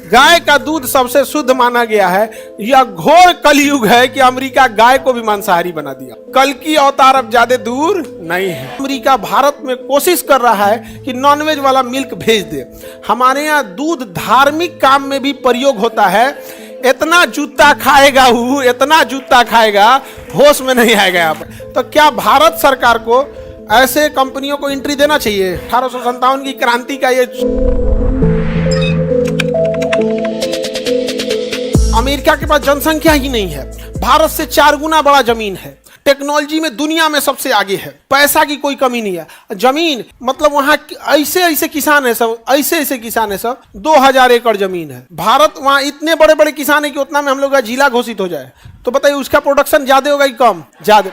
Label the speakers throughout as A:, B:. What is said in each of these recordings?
A: गाय का दूध सबसे शुद्ध माना गया है। यह घोर कलयुग है कि अमेरिका गाय को भी मांसाहारी बना दिया। कल की अवतार अब ज्यादा दूर नहीं है। अमेरिका भारत में कोशिश कर रहा है कि नॉनवेज वाला मिल्क भेज दे। हमारे यहाँ दूध धार्मिक काम में भी प्रयोग होता है। इतना जूता खाएगा वो, इतना जूता खाएगा, होश में नहीं आएगा यहाँ पर। तो क्या भारत सरकार को ऐसे कंपनियों को एंट्री देना चाहिए? 1857 की क्रांति का ये अमेरिका के पास जनसंख्या ही नहीं है, भारत से 4 गुना बड़ा जमीन है, टेक्नोलॉजी में दुनिया में सबसे आगे है, पैसा की कोई कमी नहीं है। जमीन मतलब वहाँ ऐसे ऐसे किसान है सब, ऐसे ऐसे किसान है सब। 2000 एकड़ जमीन है। भारत वहाँ इतने बड़े बड़े किसान है कि उतना में हम लोग का जिला घोषित हो जाए। तो बताइए उसका प्रोडक्शन ज्यादा होगा कि कम? ज्यादा।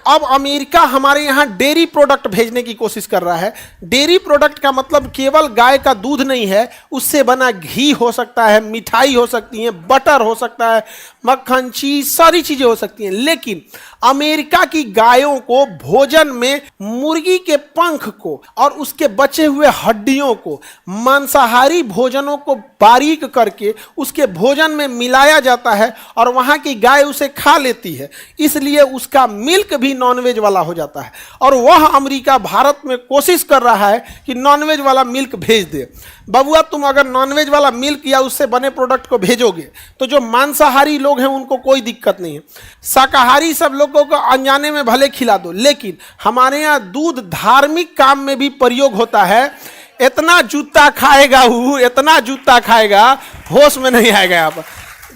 A: अब अमेरिका हमारे यहाँ डेयरी प्रोडक्ट भेजने की कोशिश कर रहा है। डेयरी प्रोडक्ट का मतलब केवल गाय का दूध नहीं है, उससे बना घी हो सकता है, मिठाई हो सकती है, बटर हो सकता है, मक्खन, चीज, सारी चीजें हो सकती हैं। लेकिन अमेरिका की गायों को भोजन में मुर्गी के पंख को और उसके बचे हुए हड्डियों को, मांसाहारी भोजनों को बारीक करके उसके भोजन में मिलाया जाता है और वहां की गाय उसे खा लेती है। इसलिए उसका मिल्क भी नॉनवेज वाला हो जाता है। और वह अमेरिका भारत में कोशिश कर रहा है कि नॉनवेज वाला मिल्क भेज दे। बबुआ, तुम अगर नॉनवेज वाला मिल्क या उससे बने प्रोडक्ट को भेजोगे तो जो मांसाहारी लोग हैं उनको कोई दिक्कत नहीं है। शाकाहारी सब लोगों को अनजाने में भले खिला दो, लेकिन हमारे यहाँ दूध धार्मिक काम में भी प्रयोग होता है। इतना जूता खाएगा वो, इतना जूता खाएगा, होश में नहीं आएगा यहाँ पर।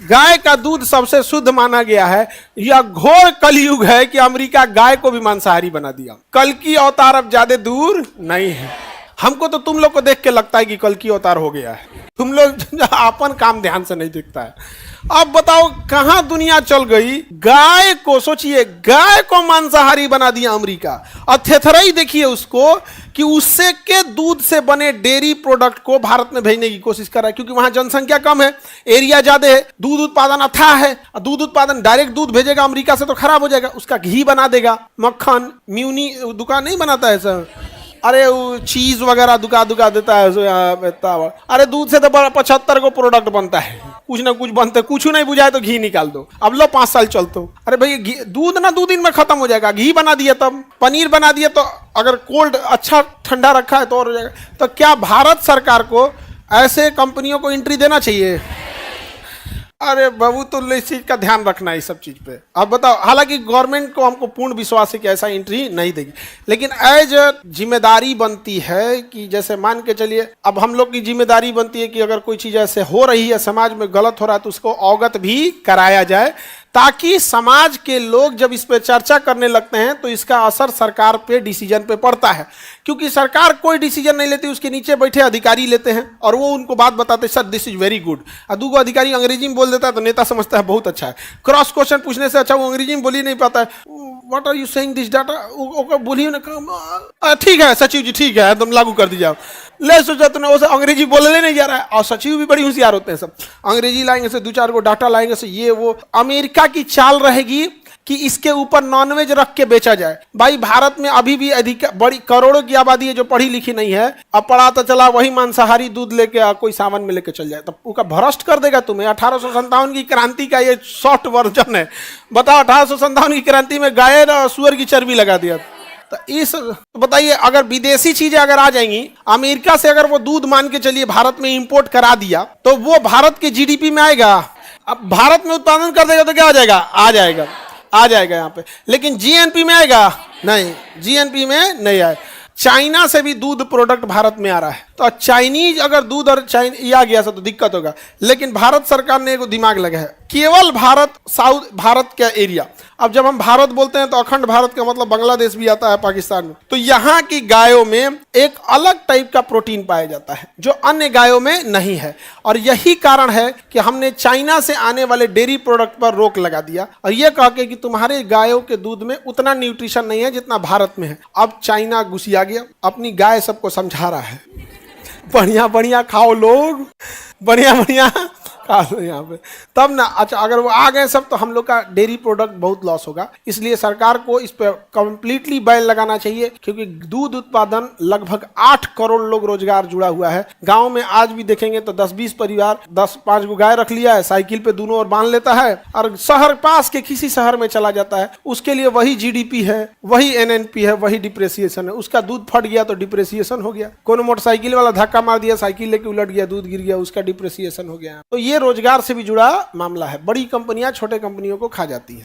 A: गाय का दूध सबसे शुद्ध माना गया है। यह घोर कलयुग है कि अमेरिका गाय को भी मांसाहारी बना दिया। कल की अवतार अब ज्यादा दूर नहीं है। हमको तो तुम लोग को देख के लगता है कि कल की अवतार हो गया है। तुम लोग अपन काम ध्यान से नहीं दिखता है। अब बताओ कहां दुनिया चल गई? गाय को सोचिए, गाय को मांसाहारी बना दिया अमेरिका। और थेथराई देखिए उसको कि उससे के दूध से बने डेयरी प्रोडक्ट को भारत में भेजने की कोशिश कर रहा है, क्योंकि वहां जनसंख्या कम है, एरिया ज्यादा है, दूध उत्पादन अथाह है। दूध उत्पादन डायरेक्ट दूध भेजेगा अमेरिका से तो खराब हो जाएगा, उसका घी बना देगा, मक्खन, म्यूनी दुकान नहीं बनाता है सर, अरे वो चीज वगैरह दुका देता है। अरे दूध से तो 75 को प्रोडक्ट बनता है, कुछ ना कुछ बनते, कुछ नहीं बुझाए तो घी निकाल दो। अब लो 5 साल चलते। अरे भाई दूध ना 2 दिन में खत्म हो जाएगा, घी बना दिए, तब पनीर बना दिए, तो अगर कोल्ड अच्छा ठंडा रखा है तो और हो जाएगा। तो क्या भारत सरकार को ऐसे कंपनियों को एंट्री देना चाहिए? अरे बाबू, तो इस चीज का ध्यान रखना है, इस सब चीज पे। अब बताओ, हालांकि गवर्नमेंट को हमको पूर्ण विश्वास है कि ऐसा एंट्री नहीं देगी, लेकिन एज जिम्मेदारी बनती है कि जैसे मान के चलिए, अब हम लोग की जिम्मेदारी बनती है कि अगर कोई चीज ऐसे हो रही है, समाज में गलत हो रहा है, तो उसको अवगत भी कराया जाए, ताकि समाज के लोग जब इस पे चर्चा करने लगते हैं तो इसका असर सरकार पे, डिसीजन पे पड़ता है। क्योंकि सरकार कोई डिसीजन नहीं लेती, उसके नीचे बैठे अधिकारी लेते हैं और वो उनको बात बताते हैं, sir this is very good. और दूसरा अधिकारी अंग्रेजी में बोल देता है तो नेता समझता है बहुत अच्छा है। क्रॉस क्वेश्चन पूछने से अच्छा वो अंग्रेजी में बोल ही नहीं पाता है, what are you saying this data, बोलिए ना, ठीक है सचिव जी, ठीक है, तुम लागू कर दीजिए। ले सोचा तुमने, वो अंग्रेजी बोलने नहीं जा रहा है। और सचिव भी बड़ी होशियार होते हैं, सब अंग्रेजी लाएंगे से 2-4 को डाटा लाएंगे से ये वो। अमेरिका की चाल रहेगी कि इसके ऊपर नॉनवेज रख के बेचा जाए। भाई भारत में अभी भी अधिक बड़ी करोड़ों की आबादी है जो पढ़ी लिखी नहीं है। अब पढ़ा तो चला वही मांसाहारी दूध लेके कोई सामान में लेके चल जाए तो उसका भ्रष्ट कर देगा तुम्हें। 1857 की क्रांति का ये शॉर्ट वर्जन है। बताओ, 1857 की क्रांति में गाय और सुअर की चर्बी लगा दिया। तो इस बताइए, अगर विदेशी चीजें अगर आ जाएंगी, अमेरिका से अगर वो दूध मान के चलिए भारत में इंपोर्ट करा दिया, तो वो भारत के जीडीपी में आएगा। अब भारत में उत्पादन कर देगा तो क्या आ जाएगा? आ जाएगा यहाँ पे। लेकिन जीएनपी में आएगा? नहीं, जीएनपी में नहीं आए। चाइना से भी दूध प्रोडक्ट भारत में आ रहा है, तो चाइनीज अगर दूध और चाइना आ गया तो दिक्कत होगा। लेकिन भारत सरकार ने एक दिमाग लगा है, केवल भारत, साउथ भारत का एरिया। अब जब हम भारत बोलते हैं तो अखंड भारत का मतलब बांग्लादेश भी आता है, पाकिस्तान में। तो यहाँ की गायों में एक अलग टाइप का प्रोटीन पाया जाता है जो अन्य गायों में नहीं है। और यही कारण है कि हमने चाइना से आने वाले डेयरी प्रोडक्ट पर रोक लगा दिया और यह कह के कि तुम्हारे गायों के दूध में उतना न्यूट्रिशन नहीं है जितना भारत में है। अब चाइना घुसिया गया, अपनी गाय सबको समझा रहा है, बढ़िया बढ़िया खाओ लोग, बढ़िया बढ़िया यहाँ पे तब ना। अच्छा, अगर वो आ गए सब तो हम लोग का डेयरी प्रोडक्ट बहुत लॉस होगा। इसलिए सरकार को इस पे कंप्लीटली बैन लगाना चाहिए, क्योंकि दूध उत्पादन लगभग 8 करोड़ लोग रोजगार जुड़ा हुआ है। गांव में आज भी देखेंगे तो 10-20 परिवार 10-5 गो गाय रख लिया है, साइकिल पे दोनों ओर बांध लेता है और शहर पास के किसी शहर में चला जाता है। उसके लिए वही जीडीपी है, वही एनएनपी है, वही डिप्रेसिएशन है। उसका दूध फट गया तो डिप्रेसिएशन हो गया। कोनो मोटरसाइकिल वाला धक्का मार दिया, साइकिल लेके उलट गया, दूध गिर गया, उसका डिप्रेसिएशन हो गया। तो ये रोजगार से भी जुड़ा मामला है। बड़ी कंपनियां छोटे कंपनियों को खा जाती है।